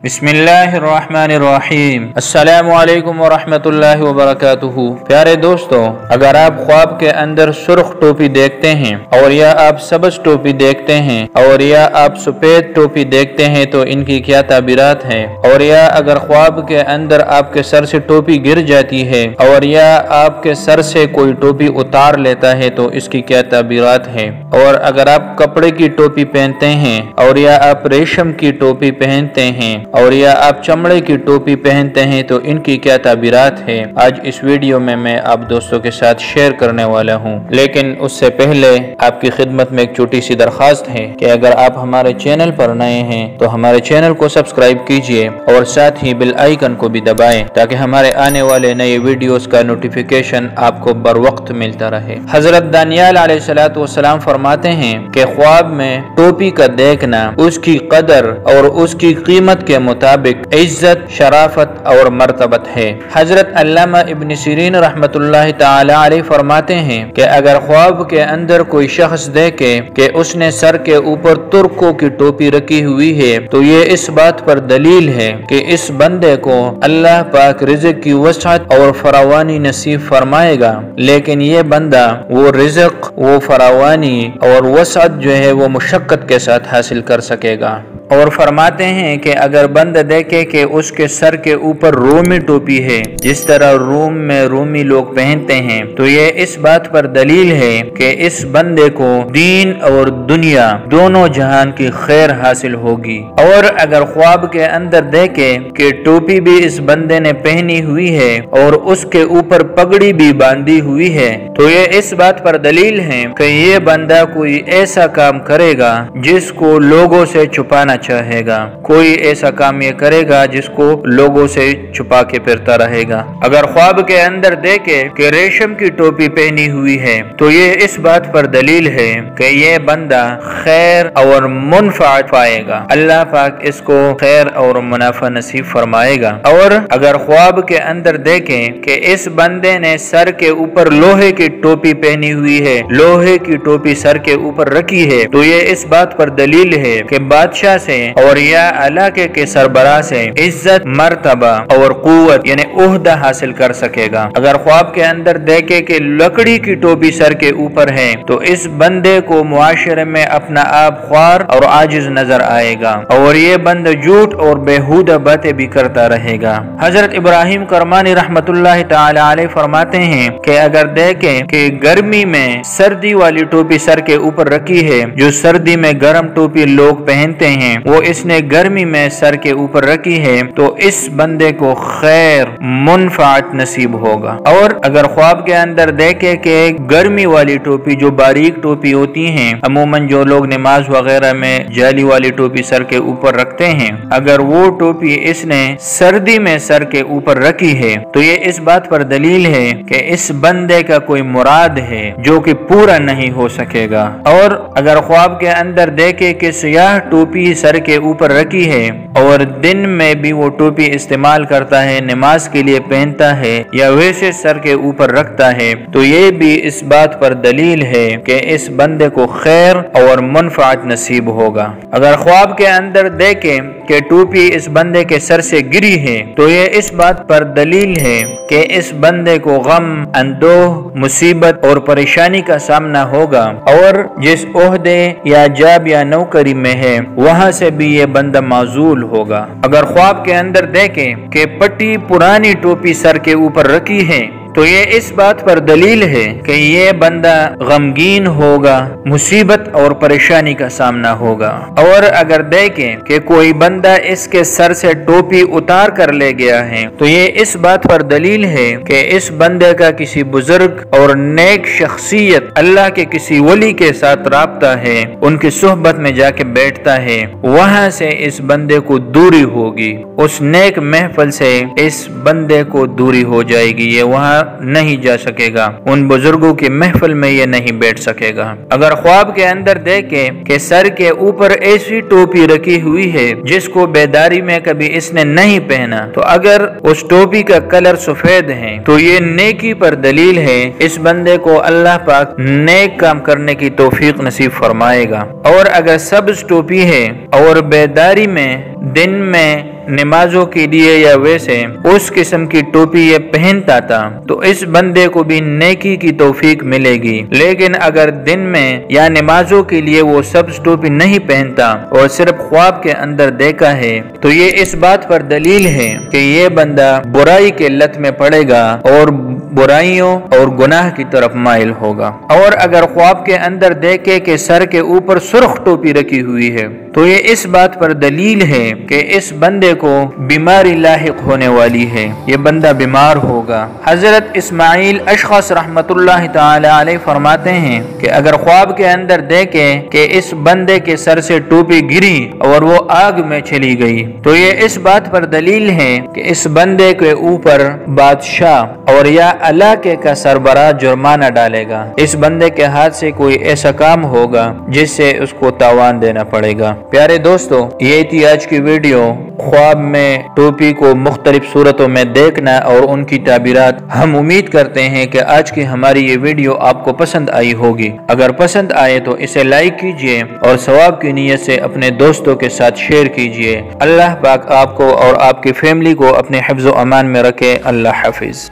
बिस्मिल्लाहिर्रहमानिर्रहीम। अस्सलामुअलैकुम वरहमतुल्लाहि वबरकातुहू। प्यारे दोस्तों, अगर आप ख्वाब के अंदर सुर्ख टोपी देखते हैं और या आप सबज टोपी देखते हैं और या आप सफेद टोपी देखते हैं तो इनकी क्या ताबीरात हैं, और या अगर ख्वाब के अंदर आपके सर से टोपी गिर जाती है और या आपके सर से कोई टोपी उतार लेता है तो इसकी क्या ताबीरात हैं, और अगर आप कपड़े की टोपी पहनते हैं और या आप रेशम की टोपी पहनते हैं और या आप चमड़े की टोपी पहनते हैं तो इनकी क्या ताबीरात है, आज इस वीडियो में मैं आप दोस्तों के साथ शेयर करने वाला हूं। लेकिन उससे पहले आपकी खिदमत में एक छोटी सी दरख्वास्त है कि अगर आप हमारे चैनल पर नए हैं तो हमारे चैनल को सब्सक्राइब कीजिए और साथ ही बेल आइकन को भी दबाएं ताकि हमारे आने वाले नए वीडियोस का नोटिफिकेशन आपको बर वक्त मिलता रहे। हजरत दानियाल अलैहिस्सलाम फरमाते हैं कि ख्वाब में टोपी का देखना उसकी कदर और उसकी कीमत के मुताबिक इज्जत, शराफत और मर्तबत है। हजरत अल्लामा इब्न सीरीन रहमतुल्लाहि ताला अलैह फरमाते हैं कि अगर ख्वाब के अंदर कोई शख्स देखे कि उसने सर के ऊपर तुर्कों की टोपी रखी हुई है तो ये इस बात पर दलील है कि इस बंदे को अल्लाह पाक रिज़्क़ की वसअत और फरावानी नसीब फरमाएगा, लेकिन ये बंदा वो रिज़्क़, वो फरावानी और वसअत जो है वो मुशक्कत के साथ हासिल कर सकेगा। और फरमाते हैं कि अगर बंदा देखे कि उसके सर के ऊपर रोमी टोपी है जिस तरह रोम में रोमी लोग पहनते हैं तो ये इस बात पर दलील है कि इस बंदे को दीन और दुनिया दोनों जहान की खैर हासिल होगी। और अगर ख्वाब के अंदर देखे कि टोपी भी इस बंदे ने पहनी हुई है और उसके ऊपर पगड़ी भी बांधी हुई है तो ये इस बात पर दलील है कि ये बंदा कोई ऐसा काम करेगा जिसको लोगों से छुपाना चाहेगा, कोई ऐसा काम ये करेगा जिसको लोगों से छुपा के फिरता रहेगा। अगर ख्वाब के अंदर देखे कि रेशम की टोपी पहनी हुई है तो ये इस बात पर दलील है कि ये बंदा खैर और मुनफात पाएगा, अल्लाह पाक इसको खैर और मुनाफा नसीब फरमाएगा। और अगर ख्वाब के अंदर देखे कि इस बंदे ने सर के ऊपर लोहे की टोपी पहनी हुई है, लोहे की टोपी सर के ऊपर रखी है तो ये इस बात पर दलील है कि बादशाह से और या इलाके के सरबराह से इज्जत, मर्तबा और कुव्वत यानी ओहदा हासिल कर सकेगा। अगर ख्वाब के अंदर देखे कि लकड़ी की टोपी सर के ऊपर है तो इस बंदे को मुआशरे में अपना आप ख्वार और आजिज नजर आएगा और ये बंदा झूठ और बेहुदा बातें भी करता रहेगा। हजरत इब्राहिम करमानी रहमतुल्लाहि ताला अलैह फरमाते हैं कि अगर देखे कि गर्मी में सर्दी वाली टोपी सर के ऊपर रखी है, जो सर्दी में गर्म टोपी लोग पहनते हैं वो इसने गर्मी में सर के ऊपर रखी है तो इस बंदे को खैर मुनफात नसीब होगा। और अगर ख्वाब के अंदर देखे कि गर्मी वाली टोपी जो बारीक टोपी होती हैं, अमूमन जो लोग नमाज वगैरह में जाली वाली टोपी सर के ऊपर रखते हैं, अगर वो टोपी इसने सर्दी में सर के ऊपर रखी है तो ये इस बात पर दलील है कि इस बंदे का कोई मुराद है जो कि पूरा नहीं हो सकेगा। और अगर ख्वाब के अंदर देखे कि सियाह टोपी सर के ऊपर रखी है और दिन में भी वो टोपी इस्तेमाल करता है, नमाज के लिए पहनता है या वैसे सर के ऊपर रखता है तो ये भी इस बात पर दलील है कि इस बंदे को खैर और मुनफात नसीब होगा। अगर ख्वाब के अंदर देखे कि टोपी इस बंदे के सर से गिरी है तो ये इस बात पर दलील है कि इस बंदे को गम, अंदोह, मुसीबत और परेशानी का सामना होगा और जिस ओहदे या जाब या नौकरी में है वहाँ से भी ये बंदा माजूल होगा। अगर ख्वाब के अंदर देखे कि पट्टी पुरानी टोपी सर के ऊपर रखी है तो ये इस बात पर दलील है कि ये बंदा गमगीन होगा, मुसीबत और परेशानी का सामना होगा। और अगर देखें कि कोई बंदा इसके सर से टोपी उतार कर ले गया है तो ये इस बात पर दलील है कि इस बंदे का किसी बुजुर्ग और नेक शख्सियत अल्लाह के किसी वली के साथ राब्ता है, उनकी सोहबत में जाके बैठता है, वहाँ से इस बंदे को दूरी होगी, उस नेक महफिल से इस बंदे को दूरी हो जाएगी, ये वहाँ नहीं जा सकेगा, उन बुजुर्गों की महफिल में ये नहीं बैठ सकेगा। अगर ख्वाब के अंदर देखे कि सर के ऊपर ऐसी टोपी रखी हुई है जिसको बेदारी में कभी इसने नहीं पहना तो अगर उस टोपी का कलर सफेद है तो ये नेकी पर दलील है, इस बंदे को अल्लाह पाक नेक काम करने की तौफीक नसीब फरमाएगा। और अगर सब्ज टोपी है और बेदारी में दिन में नमाजों के लिए या वैसे उस किस्म की टोपी ये पहनता था तो इस बंदे को भी नेकी की तौफीक मिलेगी। लेकिन अगर दिन में या नमाजों के लिए वो सब्ज टोपी नहीं पहनता और सिर्फ ख्वाब के अंदर देखा है तो ये इस बात पर दलील है कि ये बंदा बुराई के लत में पड़ेगा और बुराइयों और गुनाह की तरफ माइल होगा। और अगर ख्वाब के अंदर देखे कि सर के ऊपर सुर्ख टोपी रखी हुई है तो ये इस बात पर दलील है कि इस बंदे को बीमारी लाहिक होने वाली है, ये बंदा बीमार होगा। हजरत इस्माइल अशखस रहमतुल्लाह ताला अलैह फरमाते हैं कि अगर ख्वाब के अंदर देखे कि इस बंदे के सर से टोपी गिरी और वो आग में चली गई तो ये इस बात पर दलील है कि इस बंदे के ऊपर बादशाह और या इलाके का सरबराह जुर्माना डालेगा। इस बंदे के हाथ से कोई ऐसा काम होगा जिससे उसको तावान देना पड़ेगा। प्यारे दोस्तों, ये थी आज की वीडियो, ख्वाब में टोपी को मुख्तलिफ सूरतों में देखना और उनकी ताबीरात। हम उम्मीद करते हैं कि आज की हमारी ये वीडियो आपको पसंद आई होगी। अगर पसंद आए तो इसे लाइक कीजिए और सवाब की नीयत से अपने दोस्तों के साथ शेयर कीजिए। अल्लाह पाक आपको और आपकी फैमिली को अपने हिफ्ज़ व अमान में रखे। अल्लाह हाफिज।